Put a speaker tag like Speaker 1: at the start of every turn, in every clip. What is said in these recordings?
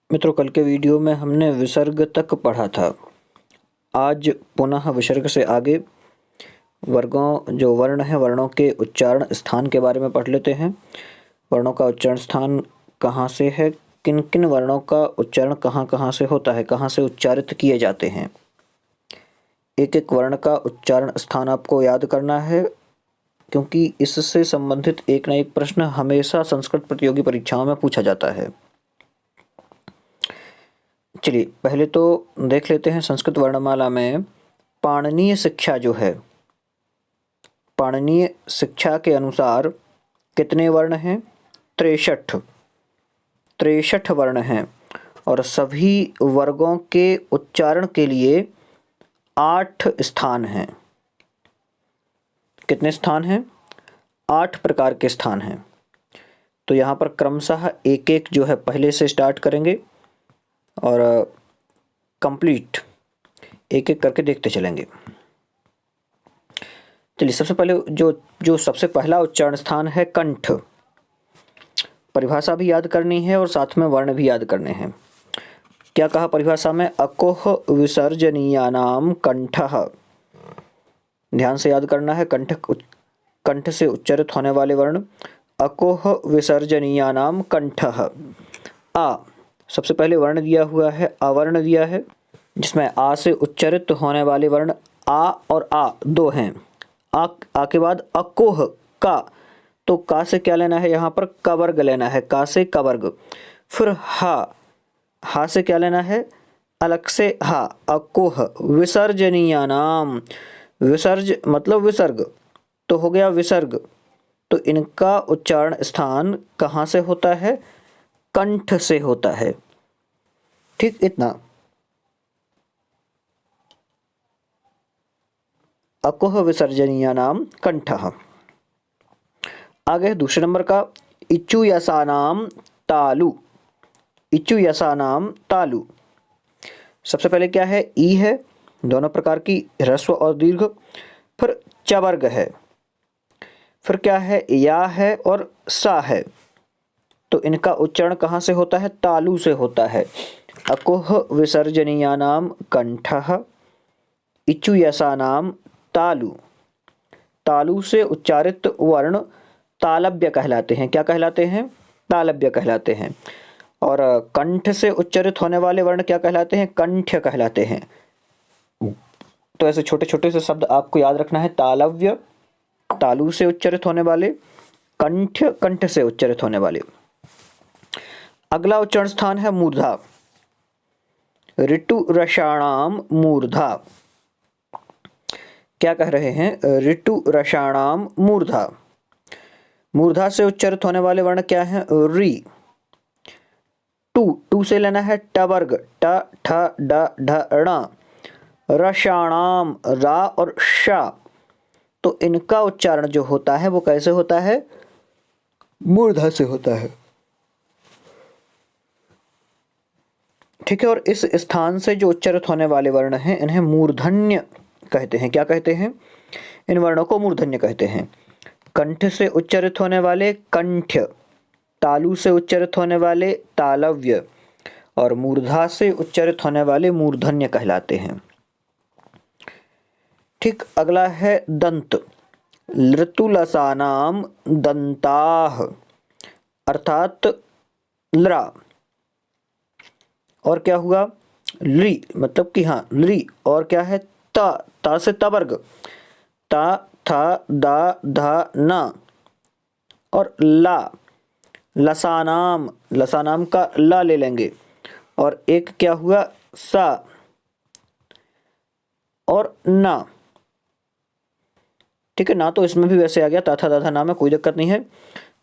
Speaker 1: मित्रों, कल के वीडियो में हमने विसर्ग तक पढ़ा था। आज पुनः विसर्ग से आगे वर्गों जो वर्ण हैं, वर्णों के उच्चारण स्थान के बारे में पढ़ लेते हैं। वर्णों का उच्चारण स्थान कहाँ से है, किन किन वर्णों का उच्चारण कहाँ कहाँ से होता है, कहाँ से उच्चारित किए जाते हैं। एक एक वर्ण का उच्चारण स्थान आपको याद करना है, क्योंकि इससे संबंधित एक न एक प्रश्न हमेशा संस्कृत प्रतियोगी परीक्षाओं में पूछा जाता है। चलिए पहले तो देख लेते हैं संस्कृत वर्णमाला में पाणिनीय शिक्षा जो है, पाणिनीय शिक्षा के अनुसार कितने वर्ण हैं? 63 वर्ण हैं और सभी वर्गों के उच्चारण के लिए 8 स्थान हैं। कितने स्थान हैं? 8 प्रकार के स्थान हैं। तो यहाँ पर क्रमशः एक एक जो है पहले से स्टार्ट करेंगे और कंप्लीट एक एक करके देखते चलेंगे। चलिए, सबसे पहले जो सबसे पहला उच्चारण स्थान है कंठ। परिभाषा भी याद करनी है और साथ में वर्ण भी याद करने हैं। क्या कहा परिभाषा में? अकोह विसर्जनीयानाम कंठः। ध्यान से याद करना है। कंठ से उच्चारित होने वाले वर्ण अकोह विसर्जनीयानाम कंठः। आ सबसे पहले वर्ण दिया हुआ है, अवर्ण दिया है, जिसमें आ से उच्चारित होने वाले वर्ण आ और आ दो हैं। आ के बाद अकोह का, तो का से क्या लेना है? यहाँ पर कवर्ग लेना है, का से कवर्ग। फिर हा से क्या लेना है? अलग से हा, अकोह विसर्जनीयानाम। विसर्ज मतलब विसर्ग, तो हो गया विसर्ग। तो इनका उच्चारण स्थान कहाँ से होता है? कंठ से होता है। ठीक, इतना। अकोह विसर्जनीयानाम कंठः। आगे दूसरे नंबर का इचुयसानाम तालु। इचुयसानाम तालु। सबसे पहले क्या है? ई है, दोनों प्रकार की ह्रस्व और दीर्घ। फिर चवर्ग है, फिर क्या है? या है और सा है। तो इनका उच्चारण कहाँ से होता है? तालु से होता है। अकोह विसर्जनीयानाम कंठः इचुयसानाम तालु। तालु से उच्चारित वर्ण तालव्य कहलाते हैं। क्या कहलाते हैं? तालव्य कहलाते हैं। और कंठ से उच्चारित होने वाले वर्ण क्या कहलाते हैं? कंठ्य कहलाते हैं। तो ऐसे छोटे छोटे से शब्द आपको याद रखना है। तालव्य, तालु से उच्चारित होने वाले, कंठ्य, कंठ से उच्चारित होने वाले। अगला उच्चारण स्थान है मूर्धा। ऋतु रसाणाम मूर्धा। क्या कह रहे हैं? ऋतु रसाणाम मूर्धा। मूर्धा से उच्चारित होने वाले वर्ण क्या है? री। टू से लेना है टवर्ग, ट ठ ड ढ ण। रसाणाम, रा और शा। तो इनका उच्चारण जो होता है वो कैसे होता है? मूर्धा से होता है। ठीक है। और इस स्थान से जो उच्चारित होने वाले वर्ण हैं इन्हें मूर्धन्य कहते हैं। क्या कहते हैं? इन वर्णों को मूर्धन्य कहते हैं। कंठ से उच्चारित होने वाले कंठ्य, तालु से उच्चारित होने वाले तालव्य और मूर्धा से उच्चारित होने वाले मूर्धन्य कहलाते हैं। ठीक। अगला है दंत। ऋतुलसानाम दंताः, अर्थात लरा। और क्या हुआ? ली, मतलब कि हाँ ली। और क्या है? ता से तवर्ग, ता था दा धा ना। और ला, लसानाम, लसानाम का ला ले लेंगे। और एक क्या हुआ? सा और ना। ठीक है ना। तो इसमें भी वैसे आ गया, ताथा दाधा नाम है, कोई दिक्कत नहीं है।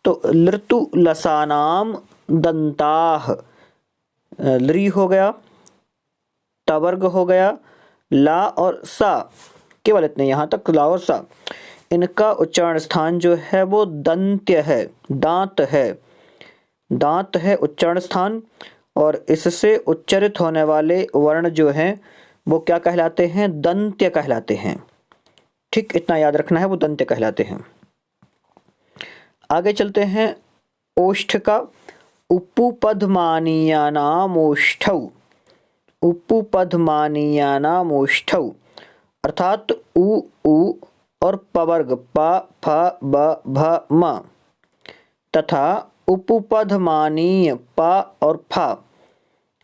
Speaker 1: तो ऋतु लसानाम दंताः, लरी हो गया, तवर्ग हो गया, ला और सा, केवल इतने यहाँ तक, ला और सा। इनका उच्चारण स्थान जो है वो दंत्य है, दांत है। दांत है उच्चारण स्थान। और इससे उच्चारित होने वाले वर्ण जो हैं वो क्या कहलाते हैं? दंत्य कहलाते हैं। ठीक, इतना याद रखना है, वो दंत्य कहलाते हैं। आगे चलते हैं ओष्ठ का। उपपधमानीयानामोष्ठौ, उपपधमानीयानामोष्ठौ अर्थात उ और पवर्ग प फ ब भ म तथा उपपधमानीय प और फ,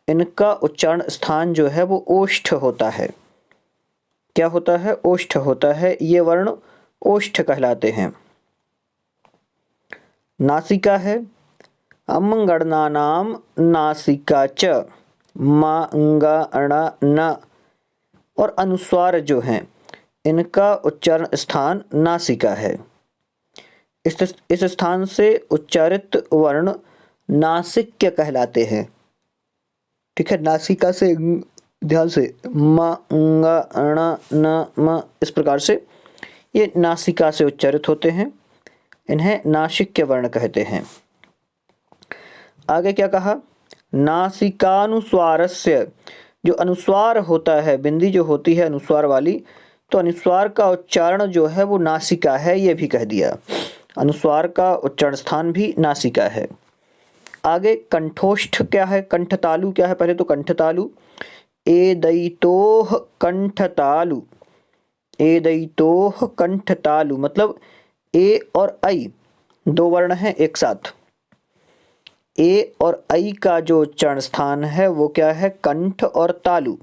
Speaker 1: इनका उच्चारण स्थान जो है वो ओष्ठ होता है। क्या होता है? ओष्ठ होता है। ये वर्ण ओष्ठ कहलाते हैं। नासिका है अमंगणानाम नासिका च, मंगण न, और अनुस्वार जो हैं इनका उच्चारण स्थान नासिका है। इस स्थान से उच्चारित वर्ण नासिक्य कहलाते हैं। ठीक है, नासिका से ध्यान से म ङ ण न म, इस प्रकार से ये नासिका से उच्चारित होते हैं। इन्हें नासिक्य वर्ण कहते हैं। आगे क्या कहा? नासिकानुस्वारस्य, जो अनुस्वार होता है, बिंदी जो होती है अनुस्वार वाली, तो अनुस्वार का उच्चारण जो है वो नासिका है, ये भी कह दिया। अनुस्वार का उच्चारण स्थान भी नासिका है। आगे कंठोष्ठ क्या है? कंठतालु क्या है? पहले तो कंठतालु, एदैतोः कंठतालु, एदैतोः कंठतालु मतलब ए और ऐ दो वर्ण हैं एक साथ। ए और ऐ का जो उच्चारण स्थान है वो क्या है? कंठ और तालु,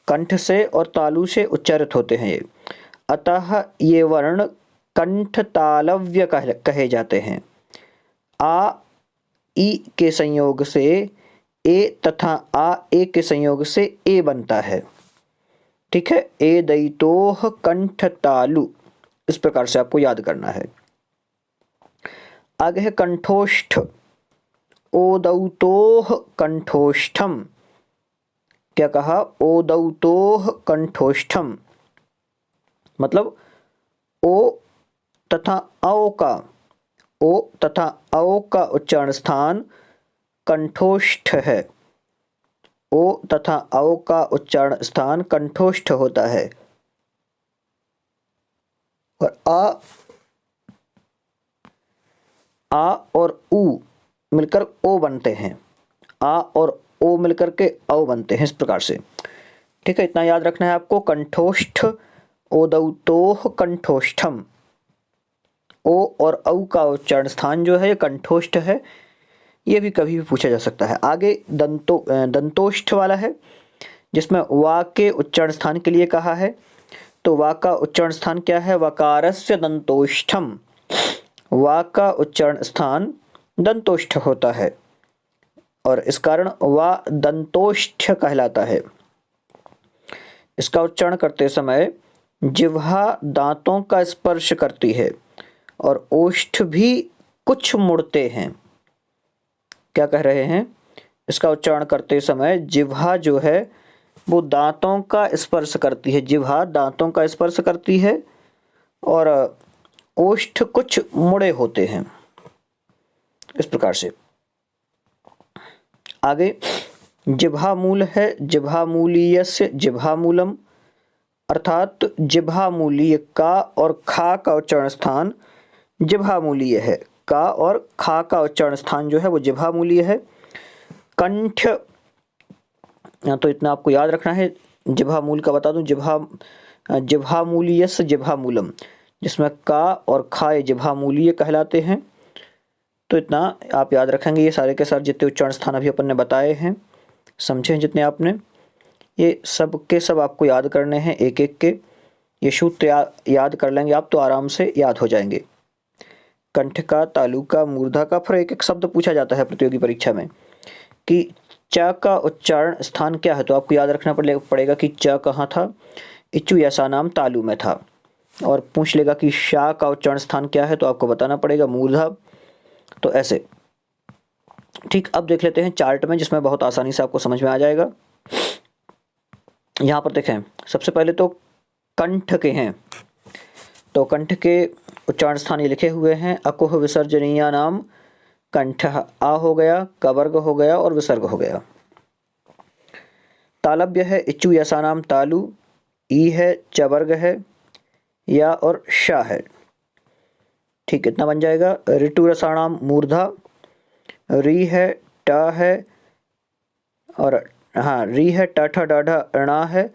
Speaker 1: कंठ से और तालु से उच्चारित होते हैं ये। अतः ये वर्ण कंठ तालव्य कहे जाते हैं। आ ई के संयोग से ए तथा आ ए के संयोग से ए बनता है। ठीक है, ए दैतोह कंठ तालु, इस प्रकार से आपको याद करना है। आगे है कंठोष्ठ, ओदौतोह कंठोष्ठम। क्या कहा? ओदौतोह कंठोष्ठम मतलब ओ तथा औ का, ओ तथा औ का उच्चारण स्थान कंठोष्ठ है। ओ तथा औ का उच्चारण स्थान कंठोष्ठ होता है। और आ और उ मिलकर ओ बनते हैं। आ और ओ मिलकर के औ बनते हैं, इस प्रकार से। ठीक है, इतना याद रखना है आपको। कंठोष्ठ, ओदौतोह कंठोष्ठम। ओ और औ का उच्चारण स्थान जो है ये कंठोष्ठ है। ये भी कभी भी पूछा जा सकता है। आगे दंतोष्ठ वाला है, जिसमें वा के उच्चारण स्थान के लिए कहा है। तो वा का उच्चारण स्थान क्या है? वकारस्य दंतोष्ठम। वा का उच्चारण स्थान दंतोष्ठ होता है और इस कारण वा दंतोष्ठ कहलाता है। इसका उच्चारण करते समय जिह्वा दांतों का स्पर्श करती है और ओष्ठ भी कुछ मुड़ते हैं। क्या कह रहे हैं? इसका उच्चारण करते समय जिह्वा जो है वो दांतों का स्पर्श करती है, जिह्वा दांतों का स्पर्श करती है और ओष्ठ कुछ मुड़े होते हैं, इस प्रकार से। आगे जिह्वामूल है, जिह्वामूलीयस्य जिह्वामूलम अर्थात जिह्वामूलीय का और खा का उच्चारण स्थान जिह्वामूलीय है। का और खा का उच्चारण स्थान जो है वो जिह्वामूलीय है। कंठ, तो इतना आपको याद रखना है। जिह्वामूल का बता दूं, जिह्वामूलीयस्य जिह्वामूलम, जिसमें का और खा जिह्वामूलीय कहलाते हैं। तो इतना आप याद रखेंगे। ये सारे के सारे जितने उच्चारण स्थान अभी अपन ने बताए हैं, समझे जितने आपने, ये सब के सब आपको याद करने हैं एक एक के। ये सूत्र याद कर लेंगे आप तो आराम से याद हो जाएंगे। कंठ का, तालु का, मूर्धा का, फिर एक एक शब्द पूछा जाता है प्रतियोगी परीक्षा में कि च का उच्चारण स्थान क्या है, तो आपको याद रखना पड़ेगा कि च कहाँ था। इच्चु ऐसा नाम तालु में था। और पूछ लेगा कि शा का उच्चारण स्थान क्या है, तो आपको बताना पड़ेगा मूर्धा। तो ऐसे। ठीक, अब देख लेते हैं चार्ट में, जिसमें बहुत आसानी से आपको समझ में आ जाएगा। यहाँ पर देखें, सबसे पहले तो कंठ के हैं, तो कंठ के उच्चारण स्थान ये लिखे हुए हैं। अकुह विसर्जनीय नाम कंठ, आ हो गया, कवर्ग हो गया और विसर्ग हो गया। तालव्य है इच्चु यसा नाम तालु, ई है, चवर्ग है, या और शा है। ठीक, इतना बन जाएगा। ऋतु रसाणाम मूर्धा, री है, ट है और हाँ री है, ट ठ ड ढ ण है,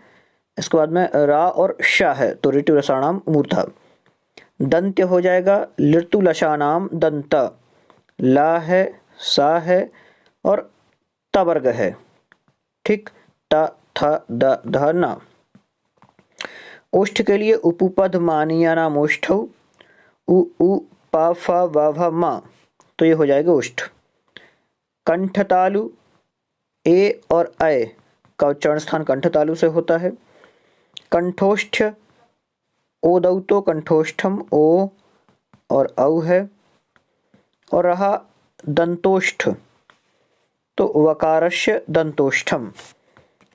Speaker 1: इसके बाद में रा और श है, तो ऋतु रसाणाम मूर्धा। दंत्य हो जाएगा लृतु लशानाम दंत, ला है, सा है और त वर्ग है, ठीक, त थ द ध न। ओष्ठ के लिए उपपद मानिया नाम ओष्ठौ, उ प फ व भ म, तो ये हो जाएगा ओष्ठ। कंठ तालु, ए और ऐ का उच्चारण स्थान कंठ तालु से होता है। कंठोष्ठ, ओदौ तो कंठोष्ठम, ओ और औ है। और रहा दंतोष्ठ, तो वकारस्य दंतोष्ठम,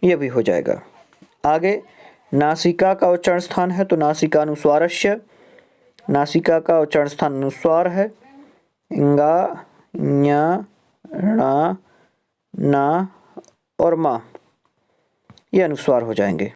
Speaker 1: यह भी हो जाएगा। आगे नासिका का उच्चारण स्थान है, तो नासिकानुस्वारस्य, नासिका का उच्चारण स्थान अनुस्वार है। इंगा, ञ, ण, न और म, ये अनुस्वार हो जाएंगे।